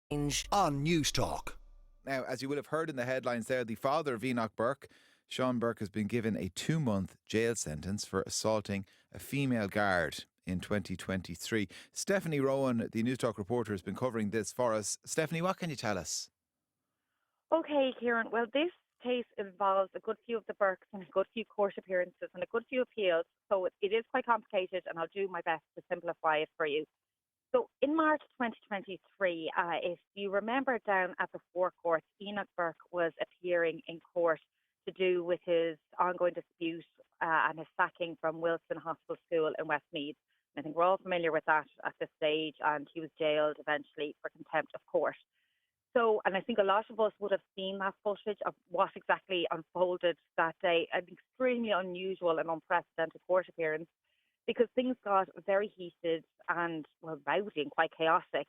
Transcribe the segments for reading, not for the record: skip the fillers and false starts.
On News Talk. Now, as you will have heard in the headlines there, the father of Enoch Burke, Sean Burke, has been given a 2-month jail sentence for assaulting a female guard in 2023. Stephanie Rowan, the News Talk reporter, has been covering this for us. Stephanie, what can you tell us? Okay, Kieran. Well, this case involves a good few of the Burkes and a good few court appearances and a good few appeals. So it is quite complicated, and I'll do my best to simplify it for you. So in March 2023, if you remember down at the forecourt, Enoch Burke was appearing in court to do with his ongoing dispute and his sacking from Wilson Hospital School in Westmeath. And I think we're all familiar with that at this stage, and he was jailed eventually for contempt of court. So, and I think a lot of us would have seen that footage of what exactly unfolded that day, an extremely unusual and unprecedented court appearance, because things got very heated and, well, rowdy and quite chaotic.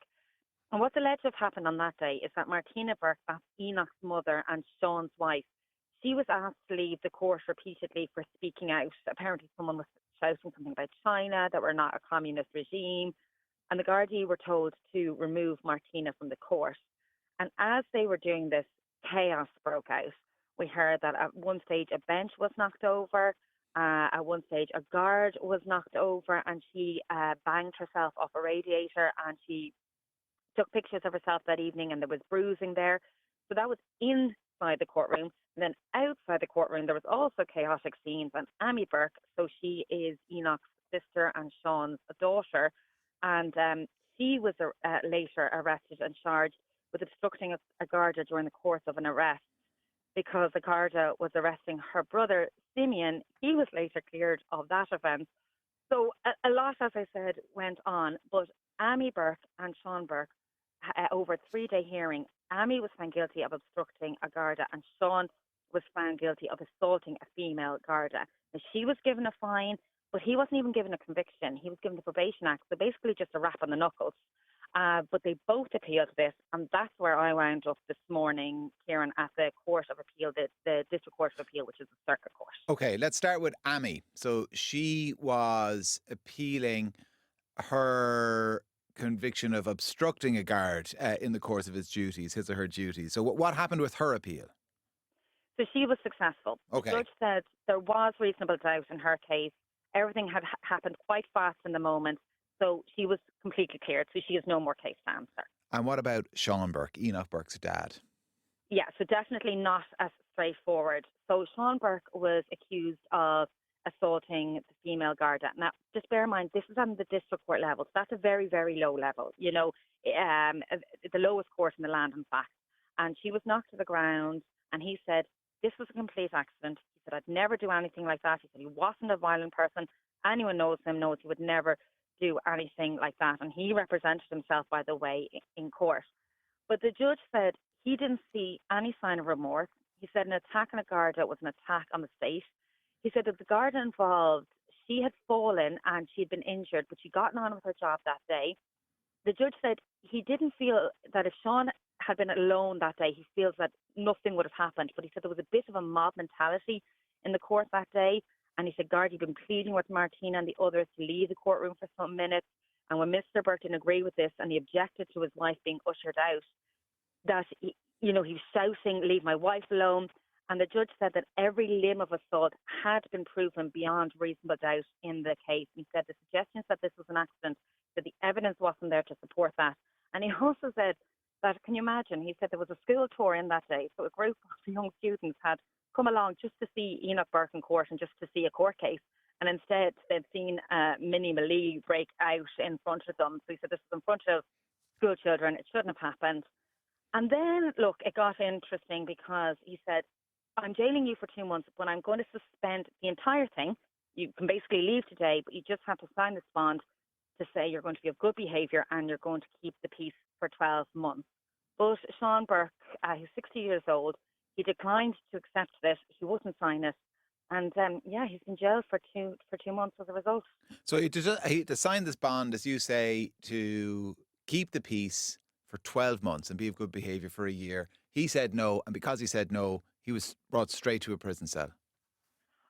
And what's alleged to have happened on that day is that Martina Burke, that's Enoch's mother and Sean's wife, she was asked to leave the court repeatedly for speaking out. Apparently someone was shouting something about China, that we're not a communist regime, and the Gardaí were told to remove Martina from the court. And as they were doing this, chaos broke out. We heard that at one stage a bench was knocked over. At one stage, a guard was knocked over, and she banged herself off a radiator, and she took pictures of herself that evening, and there was bruising there. So that was inside the courtroom. And then outside the courtroom, there was also chaotic scenes. And Amy Burke, so she is Enoch's sister and Sean's daughter, and she was later arrested and charged with obstructing a Garda during the course of an arrest, because the Garda was arresting her brother, Simeon. He was later cleared of that offence. So a lot, as I said, went on. But Amy Burke and Sean Burke, over a 3-day hearing, Amy was found guilty of obstructing a Garda, and Sean was found guilty of assaulting a female Garda. Now, she was given a fine, but he wasn't even given a conviction. He was given the Probation Act, so basically just a rap on the knuckles. But they both appealed this, and that's where I wound up this morning, Kieran, at the Court of Appeal, the District Court of Appeal, which is the Circuit Court. Okay, let's start with Amy. So she was appealing her conviction of obstructing a guard in the course of his or her duties. So what happened with her appeal? So she was successful. Okay. The judge said there was reasonable doubt in her case. Everything had happened quite fast in the moment. So she was completely cleared. So she has no more case to answer. And what about Sean Burke, Enoch Burke's dad? Yeah, so definitely not as straightforward. So Sean Burke was accused of assaulting the female Garda. Now, just bear in mind, this is on the district court level. So that's a very, very low level. You know, the lowest court in the land, in fact. And she was knocked to the ground. And he said, this was a complete accident. He said, I'd never do anything like that. He said he wasn't a violent person. Anyone knows him knows he would never do anything like that. And he represented himself, by the way, in court. But the judge said he didn't see any sign of remorse. He said an attack on a Garda was an attack on the state. He said that the Garda involved, she had fallen and she'd been injured, but she'd gotten on with her job that day. The judge said he didn't feel that if Sean had been alone that day, he feels that nothing would have happened. But he said there was a bit of a mob mentality in the court that day. And he said Garda had been pleading with Martina and the others to leave the courtroom for some minutes. And when Mr. Burke didn't agree with this and he objected to his wife being ushered out, that, he was shouting, leave my wife alone. And the judge said that every limb of assault had been proven beyond reasonable doubt in the case. He said the suggestions that this was an accident, that the evidence wasn't there to support that. And he also said that, can you imagine, he said there was a school tour in that day. So a group of young students had come along just to see Enoch Burke in court and just to see a court case. And instead, they'd seen Minnie Malee break out in front of them. So he said this was in front of school children. It shouldn't have happened. And then, look, it got interesting because he said, I'm jailing you for 2 months, but I'm going to suspend the entire thing. You can basically leave today, but you just have to sign this bond to say you're going to be of good behaviour and you're going to keep the peace for 12 months. But Sean Burke, he's 60 years old. He declined to accept this. He wouldn't sign it. And he's been jailed for two months as a result. So he to sign this bond, as you say, to keep the peace for 12 months and be of good behaviour for a year. He said no. And because he said no, he was brought straight to a prison cell.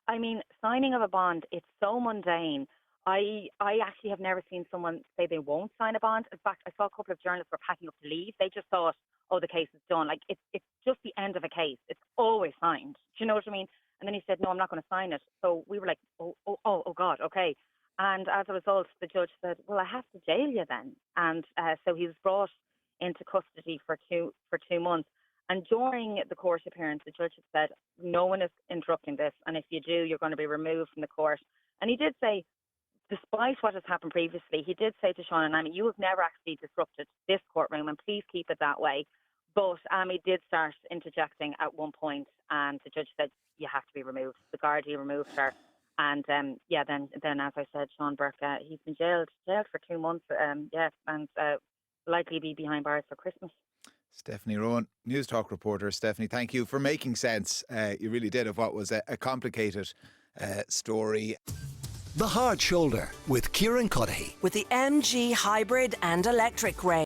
I mean, signing of a bond, it's so mundane. I actually have never seen someone say they won't sign a bond. In fact, I saw a couple of journalists were packing up to leave. They just thought, oh, the case is done. Like, it's just the end of a case. It's always signed. Do you know what I mean? And then he said, no, I'm not going to sign it. So we were like, oh God, okay. And as a result, the judge said, well, I have to jail you then. And so he was brought into custody for two months. And during the court appearance, the judge had said, no one is interrupting this. And if you do, you're going to be removed from the court. And he did say, despite what has happened previously, he did say to Sean and Amy, you have never actually disrupted this courtroom, and please keep it that way. But Amy did start interjecting at one point, and the judge said, you have to be removed. The Gardaí removed her. And then as I said, Sean Burke, he's been jailed for 2 months, and likely be behind bars for Christmas. Stephanie Rowan, News Talk reporter. Stephanie, thank you for making sense. You really did, of what was a complicated story. The Hard Shoulder with Kieran Cuddihy. With the MG hybrid and electric range.